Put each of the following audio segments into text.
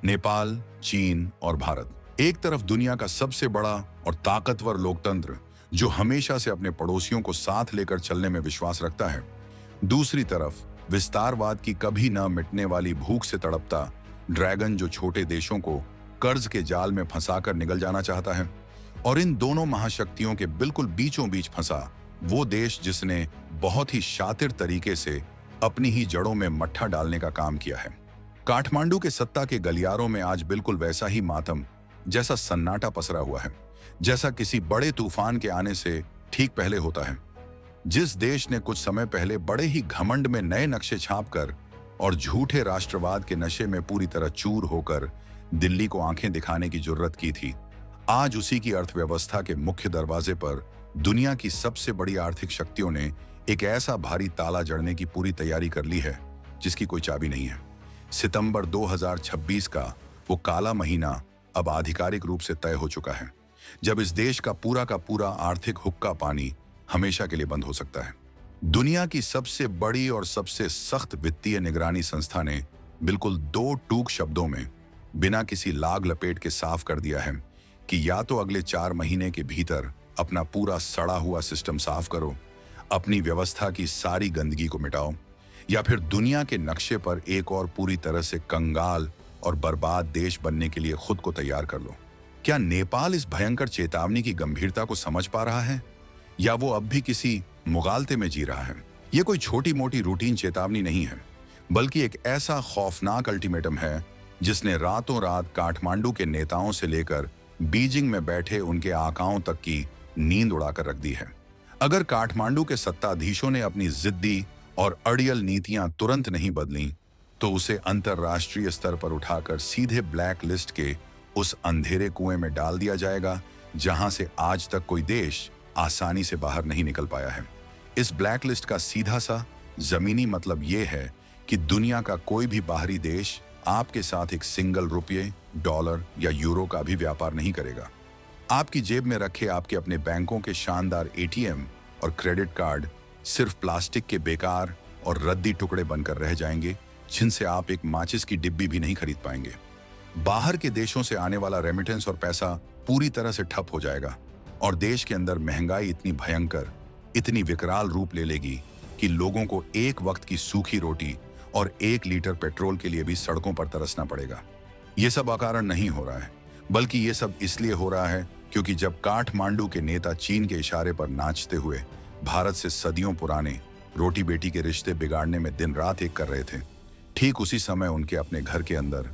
नेपाल, चीन और भारत। एक तरफ दुनिया का सबसे बड़ा और ताकतवर लोकतंत्र जो हमेशा से अपने पड़ोसियों को साथ लेकर चलने में विश्वास रखता है। दूसरी तरफ विस्तारवाद की कभी न मिटने वाली भूख से तड़पता ड्रैगन जो छोटे देशों को कर्ज के जाल में फंसाकर निगल जाना चाहता है। और इन दोनों महाशक्तियों के बिल्कुल बीचों बीच फंसा वो देश जिसने बहुत ही शातिर तरीके से अपनी ही जड़ों में मट्ठा डालने का काम किया है। काठमांडू के सत्ता के गलियारों में आज बिल्कुल वैसा ही मातम जैसा सन्नाटा पसरा हुआ है, जैसा किसी बड़े तूफान के आने से ठीक पहले होता है। जिस देश ने कुछ समय पहले बड़े ही घमंड में नए नक्शे छापकर और झूठे राष्ट्रवाद के नशे में पूरी तरह चूर होकर दिल्ली को आंखें दिखाने की जुर्रत की थी, आज उसी की अर्थव्यवस्था के मुख्य दरवाजे पर दुनिया की सबसे बड़ी आर्थिक शक्तियों ने एक ऐसा भारी ताला जड़ने की पूरी तैयारी कर ली है जिसकी कोई चाबी नहीं है। सितंबर 2026 का वो काला महीना अब आधिकारिक रूप से तय हो चुका है, जब इस देश का पूरा आर्थिक हुक्का पानी हमेशा के लिए बंद हो सकता है। दुनिया की सबसे बड़ी और सबसे सख्त वित्तीय निगरानी संस्था ने बिल्कुल दो टूक शब्दों में बिना किसी लाग लपेट के साफ कर दिया है कि या तो अगले 4 महीने के भीतर अपना पूरा सड़ा हुआ सिस्टम साफ करो, अपनी व्यवस्था की सारी गंदगी को मिटाओ, या फिर दुनिया के नक्शे पर एक और पूरी तरह से कंगाल और बर्बाद देश बनने के लिए खुद को तैयार कर लो। क्या नेपाल इस भयंकर चेतावनी की गंभीरता को समझ पा रहा है, या वो अब भी किसी मुगालते में जी रहा है? ये कोई छोटी मोटी रूटीन चेतावनी नहीं है, बल्कि एक ऐसा खौफनाक अल्टीमेटम है जिसने रातों रात काठमांडू के नेताओं से लेकर बीजिंग में बैठे उनके आकाओं तक की नींद उड़ाकर रख दी है। अगर काठमांडू के सत्ताधीशों ने अपनी जिद्दी और अड़ियल नीतियां तुरंत नहीं बदली, तो उसे अंतरराष्ट्रीय स्तर पर उठाकर सीधे ब्लैक लिस्ट के उस अंधेरे कुएं में डाल दिया जाएगा जहां से आज तक कोई देश आसानी से बाहर नहीं निकल पाया है। इस ब्लैक लिस्ट का सीधा सा जमीनी मतलब यह है कि दुनिया का कोई भी बाहरी देश आपके साथ एक सिंगल रुपये, डॉलर या यूरो का भी व्यापार नहीं करेगा। आपकी जेब में रखे आपके अपने बैंकों के शानदार एटीएम और क्रेडिट कार्ड सिर्फ प्लास्टिक के बेकार और रद्दी टुकड़े बनकर रह जाएंगे, जिनसे आप एक माचिस की डिब्बी भी नहीं खरीद पाएंगे। बाहर के देशों से आने वाला रेमिटेंस और पैसा पूरी तरह से ठप हो जाएगा और देश के अंदर महंगाई इतनी भयंकर, इतनी विकराल रूप ले लेगी कि लोगों को एक वक्त की सूखी रोटी और 1 लीटर पेट्रोल के लिए भी सड़कों पर तरसना पड़ेगा। ये सब अकारण नहीं हो रहा है, बल्कि ये सब इसलिए हो रहा है क्योंकि जब काठमांडू के नेता चीन के इशारे पर नाचते हुए भारत से सदियों पुराने रोटी बेटी के रिश्ते बिगाड़ने में दिन रात एक कर रहे थे, ठीक उसी समय उनके अपने घर के अंदर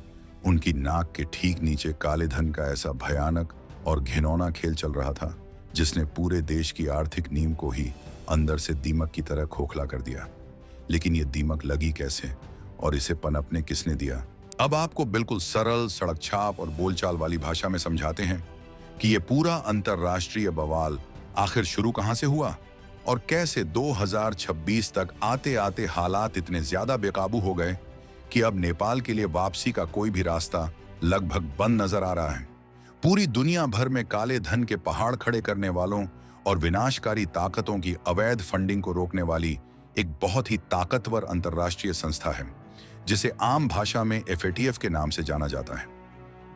उनकी नाक के ठीक नीचे काले धन का ऐसा भयानक और घिनौना खेल चल रहा था जिसने पूरे देश की आर्थिक नींव को ही अंदर से दीमक की तरह खोखला कर दिया। लेकिन ये दीमक लगी कैसे और इसे पनपने किसने दिया? अब आपको बिल्कुल सरल, सड़क छाप और बोलचाल वाली भाषा में समझाते हैं कि ये पूरा अंतरराष्ट्रीय बवाल आखिर शुरू कहां से हुआ और कैसे 2026 तक आते आते हालात इतने ज्यादा बेकाबू हो गए कि अब नेपाल के लिए वापसी का कोई भी रास्ता लगभग बंद नजर आ रहा है। पूरी दुनिया भर में काले धन के पहाड़ खड़े करने वालों और विनाशकारी ताकतों की अवैध फंडिंग को रोकने वाली एक बहुत ही ताकतवर अंतरराष्ट्रीय संस्था है जिसे आम भाषा में FATF के नाम से जाना जाता है।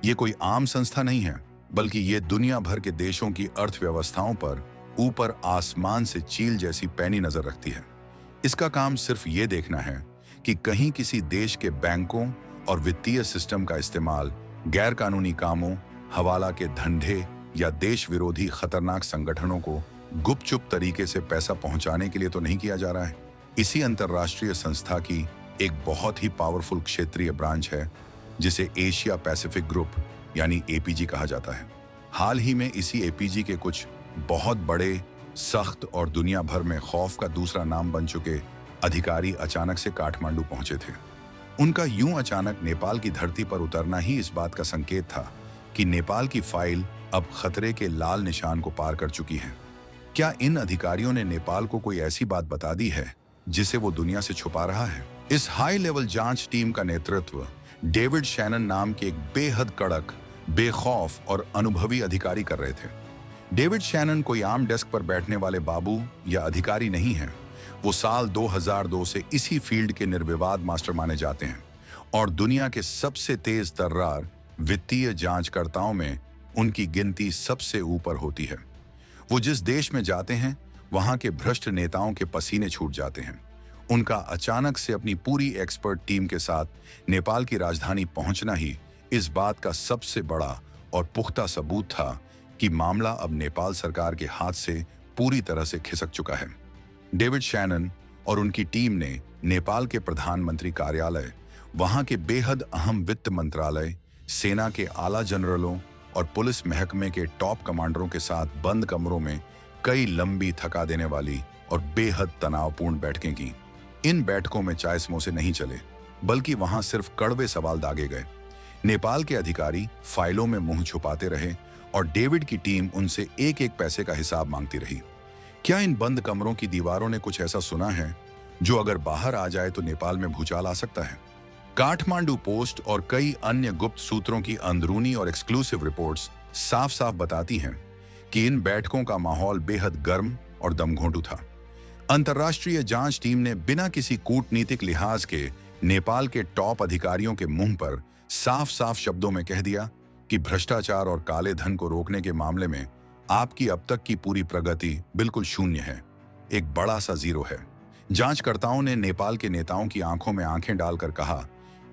ये कोई आम संस्था नहीं है, बल्कि ये दुनिया भर के देशों की अर्थव्यवस्थाओं पर ऊपर आसमान से चील जैसी पैनी नजर रखती है। इसका काम सिर्फ ये देखना है कि कहीं किसी देश के बैंकों और वित्तीय सिस्टम का इस्तेमाल गैर कानूनी कामों, हवाला के धंधे या देश विरोधी खतरनाक संगठनों को गुपचुप तरीके से पैसा पहुंचाने के लिए तो नहीं किया जा रहा है। इसी अंतरराष्ट्रीय संस्था की एक बहुत ही पावरफुल क्षेत्रीय ब्रांच है जिसे एशिया पैसिफिक ग्रुप यानी APG कहा जाता है। हाल ही में इसी APG के कुछ बहुत बड़े, सख्त और दुनिया भर में खौफ का दूसरा नाम बन चुके अधिकारी अचानक से काठमांडू पहुंचे थे। उनका यूं अचानक नेपाल की धरती पर उतरना ही इस बात का संकेत था कि नेपाल की फाइल अब खतरे के लाल निशान को पार कर चुकी है। क्या इन अधिकारियों ने नेपाल को कोई ऐसी बात बता दी है जिसे वो दुनिया से छुपा रहा है? इस हाई लेवल जांच टीम का नेतृत्व डेविड शैनन नाम के एक बेहद कड़क, बेखौफ और अनुभवी अधिकारी कर रहे थे। डेविड शैनन कोई आम डेस्क पर बैठने वाले बाबू या अधिकारी नहीं है। वो साल 2002 से इसी फील्ड के निर्विवाद मास्टर माने जाते हैं और दुनिया के सबसे तेज तर्रार वित्तीय जांचकर्ताओं में उनकी गिनती सबसे ऊपर होती है। वो जिस देश में जाते हैं वहां के भ्रष्ट नेताओं के पसीने छूट जाते हैं। उनका अचानक से अपनी पूरी एक्सपर्ट टीम के साथ नेपाल की राजधानी पहुंचना ही इस बात का सबसे बड़ा और पुख्ता सबूत था कि मामला अब नेपाल सरकार के हाथ से पूरी तरह से खिसक चुका है। डेविड शैनन और उनकी टीम ने नेपाल के प्रधानमंत्री कार्यालय, वहां के बेहद अहम वित्त मंत्रालय, सेना के आला जनरलों और पुलिस महकमे के टॉप कमांडरों के साथ बंद कमरों में कई लंबी, थका देने वाली और बेहद तनावपूर्ण बैठकें की। इन बैठकों में चाय समोसे नहीं चले, बल्कि वहां सिर्फ कड़वे सवाल दागे गए। नेपाल के अधिकारी फाइलों में मुंह छुपाते रहे और डेविड की टीम उनसे एक एक पैसे का हिसाब मांगती रही। क्या इन बंद कमरों की दीवारों ने कुछ ऐसा सुना है जो अगर बाहर आ जाए तो नेपाल में भूचाल आ सकता है? काठमांडू पोस्ट और कई अन्य गुप्त सूत्रों की अंदरूनी और एक्सक्लूसिव रिपोर्ट्स साफ साफ बताती हैं कि इन बैठकों का माहौल बेहद गर्म और दमघोंटू था। अंतर्राष्ट्रीय जांच टीम ने बिना किसी कूटनीतिक लिहाज के नेपाल के टॉप अधिकारियों के मुंह पर साफ साफ शब्दों में कह दिया कि भ्रष्टाचार और काले धन को रोकने के मामले में आपकी अब तक की पूरी प्रगति बिल्कुल शून्य है, एक बड़ा सा जीरो है। जांचकर्ताओं ने नेपाल के नेताओं की आंखों में आंखें डालकर कहा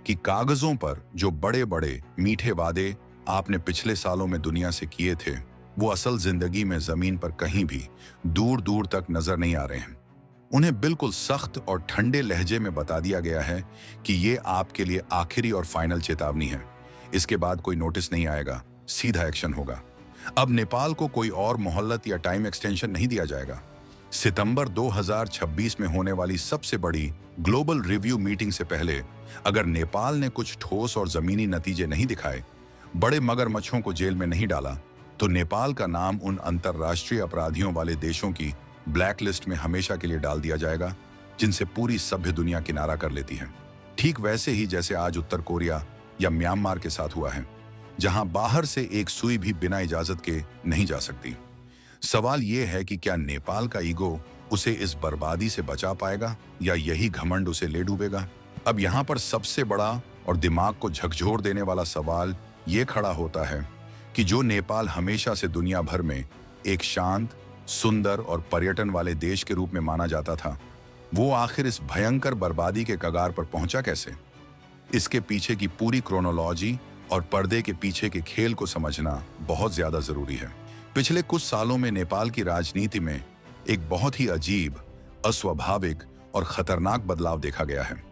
कि कागजों पर जो बड़े बड़े मीठे वादे आपने पिछले सालों में दुनिया से किए थे, वो असल जिंदगी में जमीन पर कहीं भी दूर दूर तक नजर नहीं आ रहे हैं। उन्हें बिल्कुल सख्त और ठंडे लहजे में बता दिया गया है कि ये आपके लिए आखिरी और फाइनल चेतावनी है। इसके बाद कोई नोटिस नहीं आएगा, सीधा एक्शन होगा। अब नेपाल को कोई और मोहलत या टाइम एक्सटेंशन नहीं दिया जाएगा। सितंबर 2026 में होने वाली सबसे बड़ी ग्लोबल रिव्यू मीटिंग से पहले अगर नेपाल ने कुछ ठोस और जमीनी नतीजे नहीं दिखाए, बड़े मगरमच्छों को जेल में नहीं डाला, तो नेपाल का नाम उन अंतर्राष्ट्रीय अपराधियों वाले देशों की ब्लैक लिस्ट में हमेशा के लिए डाल दिया जाएगा जिनसे पूरी सभ्य दुनिया किनारा कर लेती है। ठीक वैसे ही जैसे आज उत्तर कोरिया या म्यांमार के साथ हुआ है, जहां बाहर से एक सुई भी बिना इजाजत के नहीं जा सकती। सवाल यह है कि क्या नेपाल का ईगो उसे इस बर्बादी से बचा पाएगा या यही घमंड उसे ले डूबेगा? अब यहां पर सबसे बड़ा और दिमाग को झकझोर देने वाला सवाल ये खड़ा होता है कि जो नेपाल हमेशा से दुनिया भर में एक शांत, सुंदर और पर्यटन वाले देश के रूप में माना जाता था, वो आखिर इस भयंकर बर्बादी के कगार पर पहुंचा कैसे? इसके पीछे की पूरी क्रोनोलॉजी और पर्दे के पीछे के खेल को समझना बहुत ज्यादा जरूरी है। पिछले कुछ सालों में नेपाल की राजनीति में एक बहुत ही अजीब, अस्वाभाविक और खतरनाक बदलाव देखा गया है।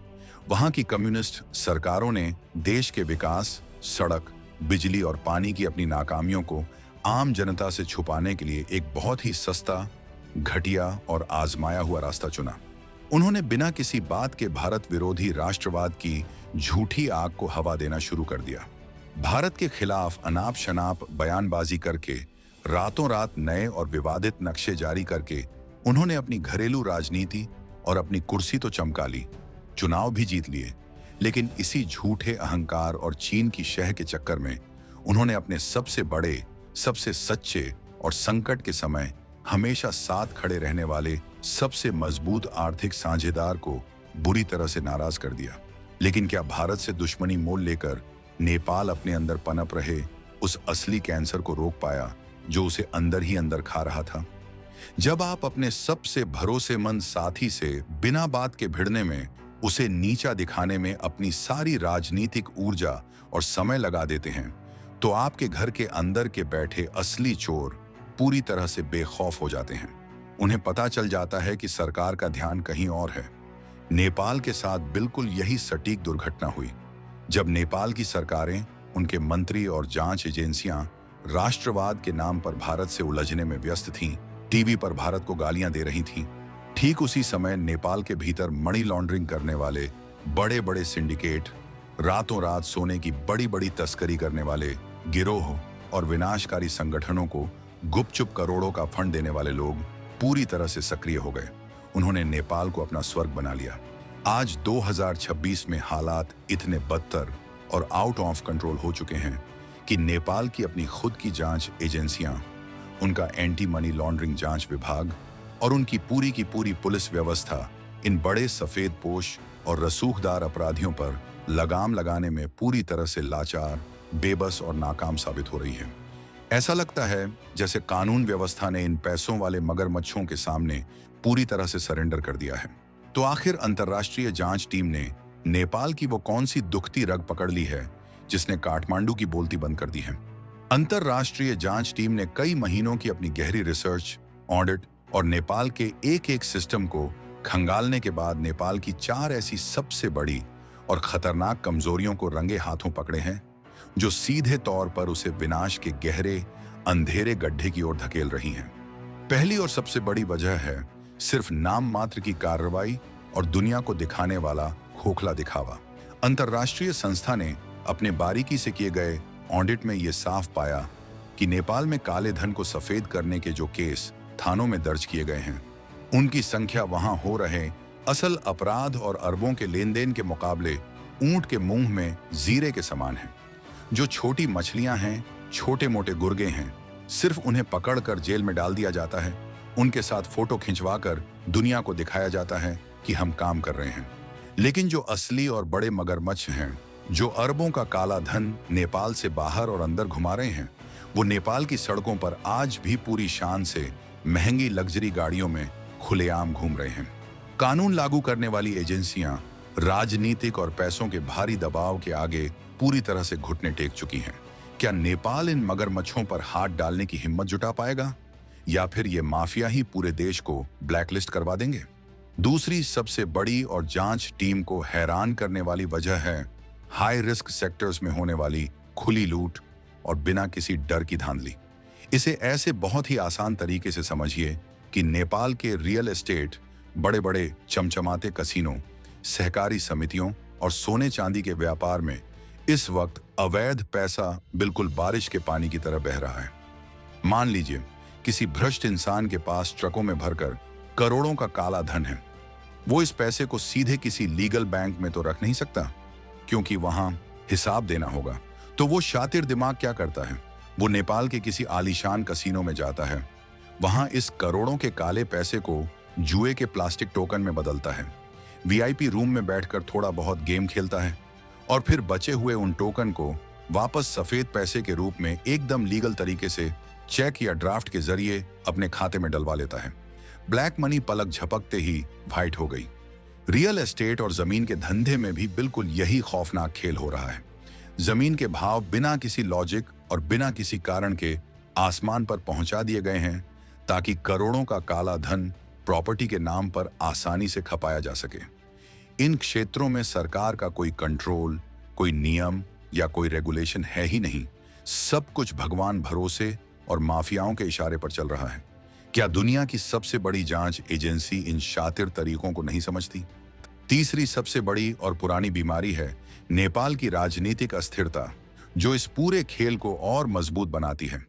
वहां की कम्युनिस्ट सरकारों ने देश के विकास, सड़क, बिजली और पानी की अपनी नाकामियों को आम जनता से छुपाने के लिए एक बहुत ही सस्ता, घटिया और आजमाया हुआ रास्ता चुना। उन्होंने बिना किसी बात के भारत विरोधी राष्ट्रवाद की झूठी आग को हवा देना शुरू कर दिया। भारत के खिलाफ अनाप शनाप बयानबाजी करके, रातों रात नए और विवादित नक्शे जारी करके उन्होंने अपनी घरेलू राजनीति और अपनी कुर्सी तो चमका ली, चुनाव भी जीत लिए, लेकिन इसी झूठे अहंकार और चीन की शह के चक्कर में उन्होंने अपने सबसे बड़े, सबसे सच्चे और संकट के समय हमेशा साथ खड़े रहने वाले सबसे मजबूत आर्थिक साझेदार को बुरी तरह से नाराज कर दिया। लेकिन क्या भारत से दुश्मनी मोल लेकर नेपाल अपने अंदर पनप रहे उस असली कैंसर को रोक पाया जो उसे अंदर ही अंदर खा रहा था? जब आप अपने सबसे भरोसेमंद साथी से बिना बात के भिड़ने में, उसे नीचा दिखाने में अपनी सारी राजनीतिक ऊर्जा और समय लगा देते हैं, तो आपके घर के अंदर के बैठे असली चोर पूरी तरह से बेखौफ हो जाते हैं। उन्हें पता चल जाता है कि सरकार का ध्यान कहीं और है। नेपाल के साथ बिल्कुल यही सटीक दुर्घटना हुई जब नेपाल की सरकारें, उनके मंत्री और जांच एजेंसियां राष्ट्रवाद के नाम पर भारत से उलझने में व्यस्त थीं, टीवी पर भारत को गालियां दे रही थीं। ठीक उसी समय नेपाल के भीतर मनी लॉन्ड्रिंग करने वाले बड़े बड़े सिंडिकेट, रातों रात सोने की बड़ी बड़ी तस्करी करने वाले गिरोह और विनाशकारी संगठनों को गुपचुप करोड़ों का फंड देने वाले लोग पूरी तरह से सक्रिय हो गए। उन्होंने नेपाल को अपना स्वर्ग बना लिया। आज 2026 में हालात इतने बदतर और आउट ऑफ कंट्रोल हो चुके हैं कि नेपाल की अपनी खुद की जांच एजेंसियां, उनका एंटी मनी लॉन्ड्रिंग जांच विभाग और उनकी पूरी की पूरी पुलिस व्यवस्था इन बड़े सफेद पोश और रसूखदार अपराधियों पर लगाम लगाने में पूरी तरह से लाचार, बेबस और नाकाम साबित हो रही है। ऐसा लगता है जैसे कानून व्यवस्था ने इन पैसों वाले मगरमच्छों के सामने पूरी तरह से सरेंडर कर दिया है। तो आखिर अंतर्राष्ट्रीय जांच टीम ने नेपाल की वो कौन सी दुखती रग पकड़ ली है जिसने काठमांडू की बोलती बंद कर दी है? अंतर्राष्ट्रीय जांच टीम ने कई महीनों की अपनी गहरी रिसर्च, ऑडिट और नेपाल के एक एक सिस्टम को खंगालने के बाद नेपाल की 4 ऐसी सबसे बड़ी और खतरनाक कमजोरियों को रंगे हाथों पकड़े हैं, जो सीधे तौर पर उसे विनाश के गहरे अंधेरे गड्ढे की ओर धकेल रही हैं। पहली और सबसे बड़ी वजह है सिर्फ नाम मात्र की कार्रवाई और दुनिया को दिखाने वाला खोखला दिखावा। अंतर्राष्ट्रीय संस्था ने अपने बारीकी से किए गए ऑडिट में यह साफ पाया कि नेपाल में काले धन को सफेद करने के जो केस थानों में दर्ज किए गए हैं, उनकी संख्या वहां हो रहे असल अपराध और अरबों के लेन देन के मुकाबले ऊंट के मुंह में जीरे के समान है। जो छोटी मछलियां हैं, छोटे मोटे गुर्गे हैं, सिर्फ उन्हें पकड़कर जेल में डाल दिया जाता है, उनके साथ फोटो खिंचवाकर दुनिया को दिखाया जाता है कि हम काम कर रहे हैं। लेकिन जो असली और बड़े मगरमच्छ हैं, जो अरबों का काला धन नेपाल से बाहर और अंदर घुमा रहे हैं, वो नेपाल की सड़कों पर आज भी पूरी शान से महंगी लग्जरी गाड़ियों में खुलेआम घूम रहे हैं। कानून लागू करने वाली एजेंसियां राजनीतिक और पैसों के भारी दबाव के आगे पूरी तरह से घुटने टेक चुकी हैं। क्या नेपाल इन मगरमच्छों पर हाथ डालने की हिम्मत जुटा पाएगा, या फिर ये माफिया ही पूरे देश को ब्लैकलिस्ट करवा देंगे? दूसरी सबसे बड़ी और जांच टीम को हैरान करने वाली वजह है हाई रिस्क सेक्टर्स में होने वाली खुली लूट और बिना किसी डर की धांधली। इसे ऐसे बहुत ही आसान तरीके से समझिए कि नेपाल के रियल एस्टेट, बड़े बड़े चमचमाते कसीनो, सहकारी समितियों और सोने चांदी के व्यापार में इस वक्त अवैध पैसा बिल्कुल बारिश के पानी की तरह बह रहा है। मान लीजिए किसी भ्रष्ट इंसान के पास ट्रकों में भरकर करोड़ों का काला धन है। वो इस पैसे को सीधे किसी लीगल बैंक में तो रख नहीं सकता, क्योंकि वहां हिसाब देना होगा। तो वो शातिर दिमाग क्या करता है, वो नेपाल के किसी आलीशान कसीनो में जाता है, वहां इस करोड़ों के काले पैसे को जुए के प्लास्टिक टोकन में बदलता है, वीआईपी रूम में बैठकर थोड़ा बहुत गेम खेलता है और फिर बचे हुए उन टोकन को वापस सफेद पैसे के रूप में एकदम लीगल तरीके से चेक या ड्राफ्ट के जरिए अपने खाते में डलवा लेता है। ब्लैक मनी पलक झपकते ही व्हाइट हो गई। रियल एस्टेट और जमीन के धंधे में भी बिल्कुल यही खौफनाक खेल हो रहा है। जमीन के भाव बिना किसी लॉजिक और बिना किसी कारण के आसमान पर पहुंचा दिए गए हैं, ताकि करोड़ों का काला धन प्रॉपर्टी के नाम पर आसानी से खपाया जा सके। इन क्षेत्रों में सरकार का कोई कंट्रोल, कोई नियम या कोई रेगुलेशन है ही नहीं। सब कुछ भगवान भरोसे और माफियाओं के इशारे पर चल रहा है। क्या दुनिया की सबसे बड़ी जांच एजेंसी इन शातिर तरीकों को नहीं समझती? तीसरी सबसे बड़ी और पुरानी बीमारी है नेपाल की राजनीतिक अस्थिरता, जो इस पूरे खेल को और मजबूत बनाती है।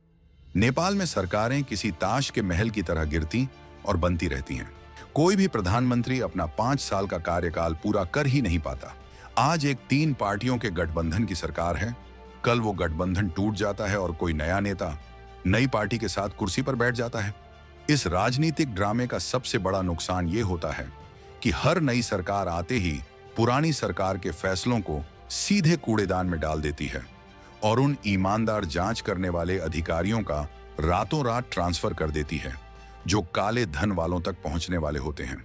नेपाल में सरकारें किसी ताश के महल की तरह गिरती और बनती रहती हैं। कोई भी प्रधानमंत्री अपना 5 साल का कार्यकाल पूरा कर ही नहीं पाता। आज एक 3 पार्टियों के गठबंधन की सरकार है, कल वो गठबंधन टूट जाता है और कोई नया नेता नई पार्टी के साथ कुर्सी पर बैठ जाता है। इस राजनीतिक ड्रामे का सबसे बड़ा नुकसान ये होता है कि हर नई सरकार आते ही पुरानी सरकार के फैसलों को सीधे कूड़ेदान में डाल देती है और उन ईमानदार जांच करने वाले अधिकारियों का रातों रात ट्रांसफर कर देती है, जो काले धन वालों तक पहुंचने वाले होते हैं।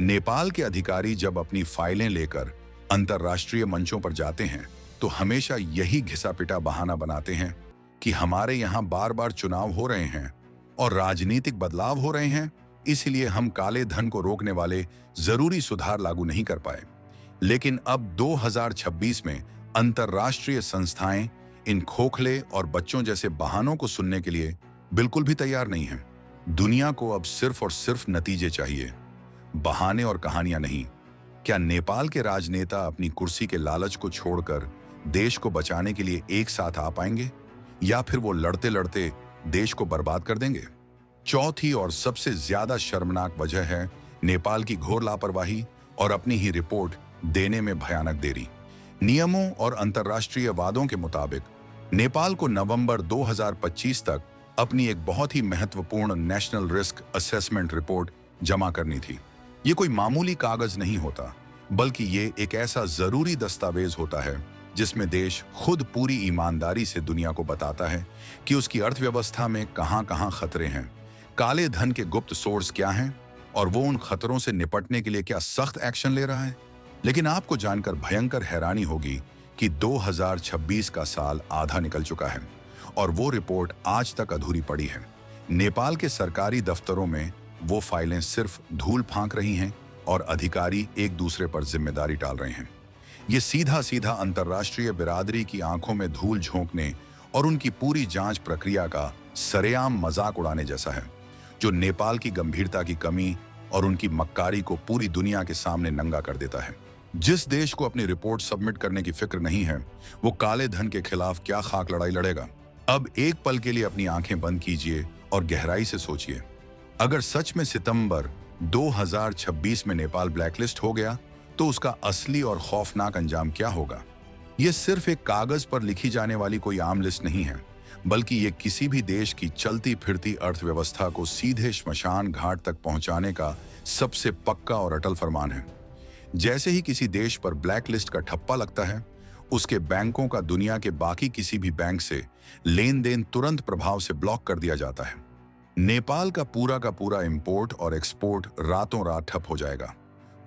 नेपाल के अधिकारी जब अपनी फाइलें लेकर अंतर्राष्ट्रीय मंचों पर जाते हैं, तो हमेशा यही घिसा-पिटा बहाना बनाते हैं कि हमारे यहाँ बार बार चुनाव हो रहे हैं और राजनीतिक बदलाव हो रहे हैं, इसलिए हम काले धन को रोकने वाले जरूरी सुधार लागू नहीं कर पाए। लेकिन अब 2026 में अंतर्राष्ट्रीय संस्थाएं इन खोखले और बच्चों जैसे बहानों को सुनने के लिए बिल्कुल भी तैयार नहीं हैं। दुनिया को अब सिर्फ और सिर्फ नतीजे चाहिए, बहाने और कहानियां नहीं। क्या नेपाल के राजनेता अपनी कुर्सी के लालच को छोड़कर देश को बचाने के लिए एक साथ आ पाएंगे, या फिर वो लड़ते लड़ते देश को बर्बाद कर देंगे? चौथी और सबसे ज्यादा शर्मनाक वजह है नेपाल की घोर लापरवाही और अपनी ही रिपोर्ट देने में भयानक देरी। नियमों और अंतर्राष्ट्रीय वादों के मुताबिक नेपाल को नवंबर 2025 तक अपनी एक बहुत ही महत्वपूर्ण नेशनल रिस्क असेसमेंट रिपोर्ट जमा करनी थी। ये कोई मामूली कागज नहीं होता। बल्कि ये एक ऐसा जरूरी दस्तावेज होता है जिसमें देश खुद पूरी ईमानदारी से दुनिया को बताता है कि उसकी अर्थव्यवस्था में कहां-कहां खतरे हैं, काले धन के गुप्त सोर्स क्या हैं और वो उन खतरों से निपटने के लिए क्या सख्त एक्शन ले रहा है। लेकिन आपको जानकर भयंकर हैरानी होगी कि 2026 का साल आधा निकल चुका है और वो रिपोर्ट आज तक अधूरी पड़ी है। नेपाल के सरकारी दफ्तरों में वो फाइलें सिर्फ धूल फांक रही हैं और अधिकारी एक दूसरे पर जिम्मेदारी डाल रहे हैं। ये सीधा सीधा अंतर्राष्ट्रीय बिरादरी की आंखों में धूल झोंकने और उनकी पूरी जांच प्रक्रिया का सरेआम मजाक उड़ाने जैसा है, जो नेपाल की गंभीरता की कमी और उनकी मक्कारी को पूरी दुनिया के सामने नंगा कर देता है। जिस देश को अपनी रिपोर्ट सबमिट करने की फिक्र नहीं है, वो काले धन के खिलाफ क्या खाक लड़ाई लड़ेगा। अब एक पल के लिए अपनी आंखें बंद कीजिए और गहराई से सोचिए, अगर सच में सितंबर 2026 में नेपाल ब्लैकलिस्ट हो गया तो उसका असली और खौफनाक अंजाम क्या होगा। यह सिर्फ एक कागज पर लिखी जाने वाली कोई आम लिस्ट नहीं है, बल्कि ये किसी भी देश की चलती फिरती अर्थव्यवस्था को सीधे श्मशान घाट तक पहुंचाने का सबसे पक्का और अटल फरमान है। जैसे ही किसी देश पर ब्लैक लिस्ट का ठप्पा लगता है, उसके बैंकों का दुनिया के बाकी किसी भी बैंक से लेन देन तुरंत प्रभाव से ब्लॉक कर दिया जाता है। नेपाल का पूरा इंपोर्ट और एक्सपोर्ट रातों रात ठप हो जाएगा।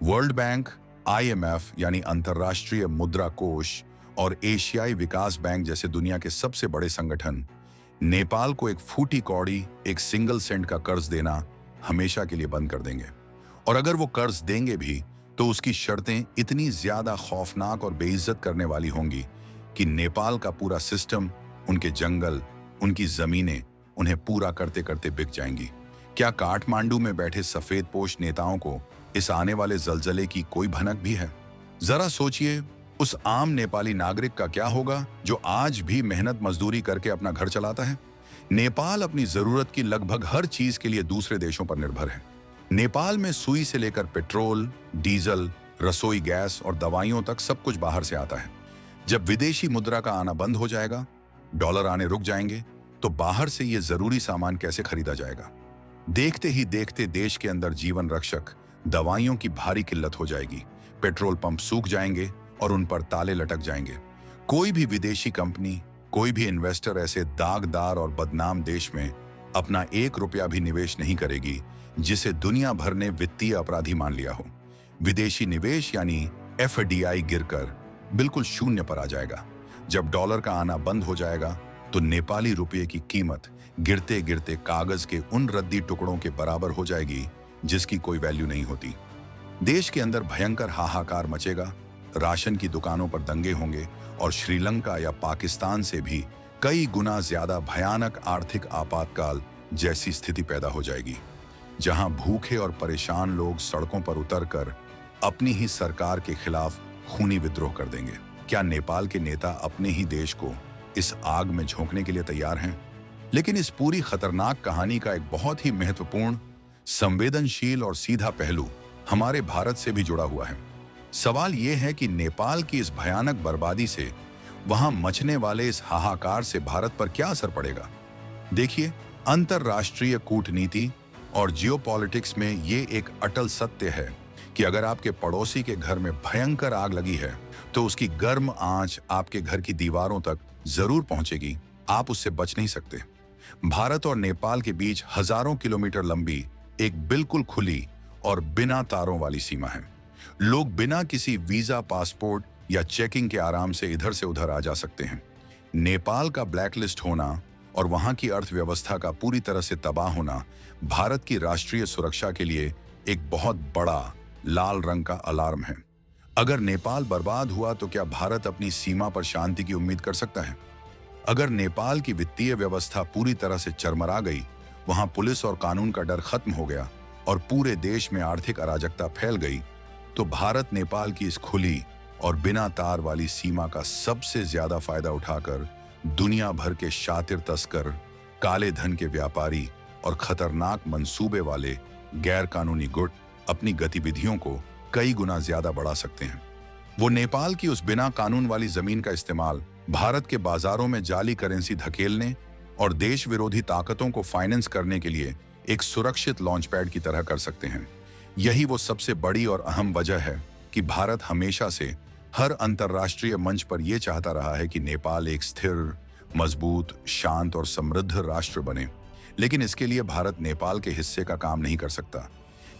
वर्ल्ड बैंक, IMF यानी अंतर्राष्ट्रीय मुद्रा कोष और एशियाई विकास बैंक जैसे दुनिया के सबसे बड़े संगठन नेपाल को एक फूटी कौड़ी, एक सिंगल सेंट का कर्ज देना हमेशा के लिए बंद कर देंगे। और अगर वो कर्ज देंगे भी तो उसकी शर्तें इतनी ज्यादा खौफनाक और बेइज्जत करने वाली होंगी कि नेपाल का पूरा सिस्टम, उनके जंगल, उनकी जमीनें उन्हें पूरा करते करते बिक जाएंगी। क्या काठमांडू में बैठे सफेदपोश नेताओं को इस आने वाले जलजले की कोई भनक भी है? जरा सोचिए, उस आम नेपाली नागरिक का क्या होगा जो आज भी मेहनत मजदूरी करके अपना घर चलाता है। नेपाल अपनी जरूरत की लगभग हर चीज के लिए दूसरे देशों पर निर्भर है। नेपाल में सुई से लेकर पेट्रोल, डीजल, रसोई गैस और दवाइयों तक सब कुछ बाहर से आता है। जब विदेशी मुद्रा का आना बंद हो जाएगा, डॉलर आने रुक जाएंगे, तो बाहर से ये जरूरी सामान कैसे खरीदा जाएगा। देखते ही देखते देश के अंदर जीवन रक्षक दवाइयों की भारी किल्लत हो जाएगी, पेट्रोल पंप सूख जाएंगे और उन पर ताले लटक जाएंगे। कोई भी विदेशी कंपनी, कोई भी इन्वेस्टर ऐसे दागदार और बदनाम देश में अपना 1 रुपया भी निवेश नहीं करेगी जिसे दुनिया भर ने वित्तीय अपराधी मान लिया हो। विदेशी निवेश यानी FDI गिरकर बिल्कुल शून्य पर आ जाएगा। जब डॉलर का आना बंद हो जाएगा तो नेपाली रुपये की कीमत गिरते गिरते कागज के उन रद्दी टुकड़ों के बराबर हो जाएगी जिसकी कोई वैल्यू नहीं होती। देश के अंदर भयंकर हाहाकार मचेगा, राशन की दुकानों पर दंगे होंगे और श्रीलंका या पाकिस्तान से भी कई गुना ज्यादा भयानक आर्थिक आपातकाल जैसी स्थिति पैदा हो जाएगी, जहां भूखे और परेशान लोग सड़कों पर उतरकर अपनी ही सरकार के खिलाफ खूनी विद्रोह कर देंगे। क्या नेपाल के नेता अपने ही देश को इस आग में झोंकने के लिए तैयार हैं? लेकिन इस पूरी खतरनाक कहानी का एक बहुत ही महत्वपूर्ण, संवेदनशील और सीधा पहलू हमारे भारत से भी जुड़ा हुआ है। सवाल यह है कि नेपाल की इस भयानक बर्बादी से, वहां मचने वाले इस हाहाकार से भारत पर क्या असर पड़ेगा। देखिए, अंतरराष्ट्रीय कूटनीति और जियोपॉलिटिक्स में ये एक अटल सत्य है कि अगर आपके पड़ोसी के घर में भयंकर आग लगी है तो उसकी गर्म आंच आपके घर की दीवारों तक जरूर पहुंचेगी, आप उससे बच नहीं सकते। भारत और नेपाल के बीच हजारों किलोमीटर लंबी एक बिल्कुल खुली और बिना तारों वाली सीमा है। लोग बिना किसी वीजा, पासपोर्ट या चेकिंग के आराम से इधर से उधर आ जा सकते हैं। नेपाल का ब्लैकलिस्ट होना और वहां की अर्थव्यवस्था का पूरी तरह से तबाह होना भारत की राष्ट्रीय सुरक्षा के लिए एक बहुत बड़ा लाल रंग का अलार्म है। अगर नेपाल बर्बाद हुआ तो क्या भारत अपनी सीमा पर शांति की उम्मीद कर सकता है? अगर नेपाल की वित्तीय व्यवस्था पूरी तरह से चरमरा गई, वहां पुलिस और कानून का डर खत्म हो गया और पूरे देश में आर्थिक अराजकता फैल गई, तो भारत नेपाल की इस खुली और बिना तार वाली सीमा का सबसे ज्यादा फायदा उठाकर दुनिया भर के शातिर तस्कर, काले धन के व्यापारी और खतरनाक मंसूबे वाले गैर कानूनी गुट अपनी गतिविधियों को कई गुना ज्यादा बढ़ा सकते हैं। वो नेपाल की उस बिना कानून वाली जमीन का इस्तेमाल भारत के बाजारों में जाली करेंसी धकेलने और देश विरोधी ताकतों को फाइनेंस करने के लिए एक सुरक्षित लॉन्च पैड की तरह कर सकते हैं। यही वो सबसे बड़ी और अहम वजह है कि भारत हमेशा से हर अंतर्राष्ट्रीय मंच पर यह चाहता रहा है कि नेपाल एक स्थिर, मजबूत, शांत और समृद्ध राष्ट्र बने। लेकिन इसके लिए भारत नेपाल के हिस्से का काम नहीं कर सकता।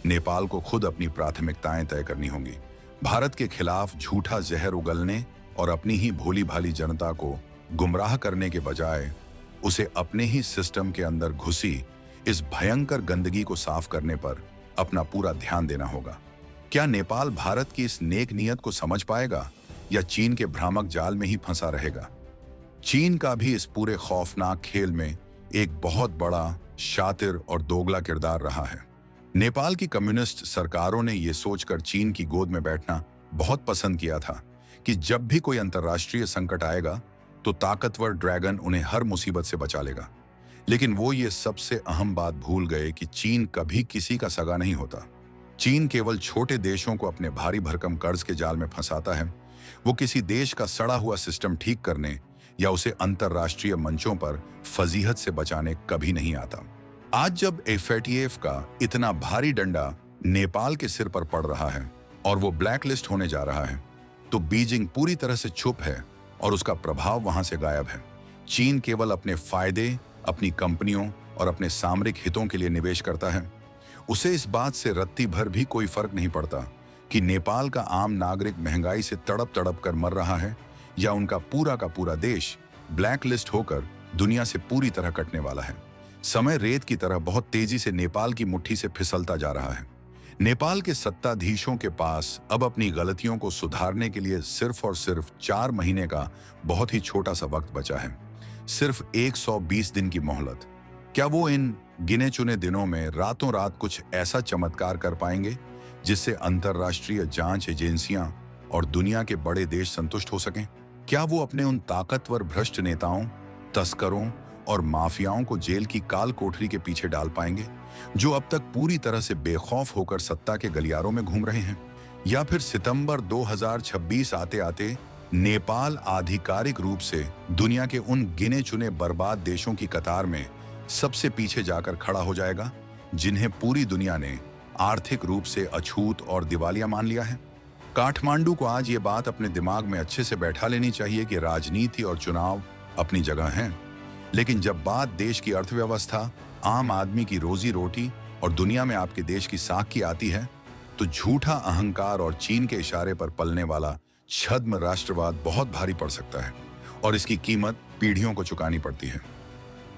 नेपाल को खुद अपनी प्राथमिकताएं तय करनी होंगी। भारत के खिलाफ झूठा जहर उगलने और अपनी ही भोली भाली जनता को गुमराह करने के बजाय उसे अपने ही सिस्टम के अंदर घुसी इस भयंकर गंदगी को साफ करने पर अपना पूरा ध्यान देना होगा। क्या नेपाल भारत की इस नेक नीयत को समझ पाएगा या चीन के भ्रामक जाल में ही फंसा रहेगा? चीन का भी इस पूरे खौफनाक खेल में एक बहुत बड़ा, शातिर और दोगला किरदार रहा है। नेपाल की कम्युनिस्ट सरकारों ने यह सोचकर चीन की गोद में बैठना बहुत पसंद किया था कि जब भी कोई अंतर्राष्ट्रीय संकट आएगा तो ताकतवर ड्रैगन उन्हें हर मुसीबत से बचा लेगा। लेकिन वो ये सबसे अहम बात भूल गए कि चीन कभी किसी का सगा नहीं होता। चीन केवल छोटे देशों को अपने भारी भरकम कर्ज के जाल में फंसाता है। वो किसी देश का सड़ा हुआ सिस्टम ठीक करने या उसे अंतर्राष्ट्रीय मंचों पर फजीहत से बचाने कभी नहीं आता। आज जब एफएटीएफ का इतना भारी डंडा नेपाल के सिर पर पड़ रहा है और वो ब्लैक लिस्ट होने जा रहा है, तो बीजिंग पूरी तरह से चुप है और उसका प्रभाव वहां से गायब है। चीन केवल अपने फायदे, अपनी कंपनियों और अपने सामरिक हितों के लिए निवेश करता है। उसे इस बात से रत्ती भर भी कोई फर्क नहीं पड़ता कि नेपाल का आम नागरिक महंगाई से तड़प तड़प कर मर रहा है या उनका पूरा का पूरा देश ब्लैक लिस्ट होकर दुनिया से पूरी तरह कटने वाला है। समय रेत की तरह बहुत तेजी से नेपाल की मुट्ठी से फिसलता जा रहा है। नेपाल के सत्ताधीशों के पास अब अपनी गलतियों को सुधारने के लिए सिर्फ और सिर्फ 4 महीने का बहुत ही छोटा सा वक्त बचा है। सिर्फ 120 दिन की मोहलत। क्या वो इन गिने चुने दिनों में रातों रात कुछ ऐसा चमत्कार कर पाएंगे जिससे अंतर्राष्ट्रीय जांच एजेंसियां और दुनिया के बड़े देश संतुष्ट हो सकें? क्या वो अपने उन ताकतवर भ्रष्ट नेताओं, तस्करों और माफियाओं को जेल की काल कोठरी के पीछे डाल पाएंगे, जो अब तक पूरी तरह से बेखौफ होकर सत्ता के गलियारों में घूम रहे हैं? या फिर सितंबर 2026 आते आते नेपाल आधिकारिक रूप से दुनिया के उन गिने चुने बर्बाद देशों की कतार में सबसे पीछे जाकर खड़ा हो जाएगा, जिन्हें पूरी दुनिया ने आर्थिक रूप से अछूत और दिवालिया मान लिया है? काठमांडू को आज ये बात अपने दिमाग में अच्छे से बैठा लेनी चाहिए कि राजनीति और चुनाव अपनी जगह हैं, लेकिन जब बात देश की अर्थव्यवस्था, आम आदमी की रोजी रोटी और दुनिया में आपके देश की साख की आती है, तो झूठा अहंकार और चीन के इशारे पर पलने वाला छद्म राष्ट्रवाद बहुत भारी पड़ सकता है और इसकी कीमत पीढ़ियों को चुकानी पड़ती है।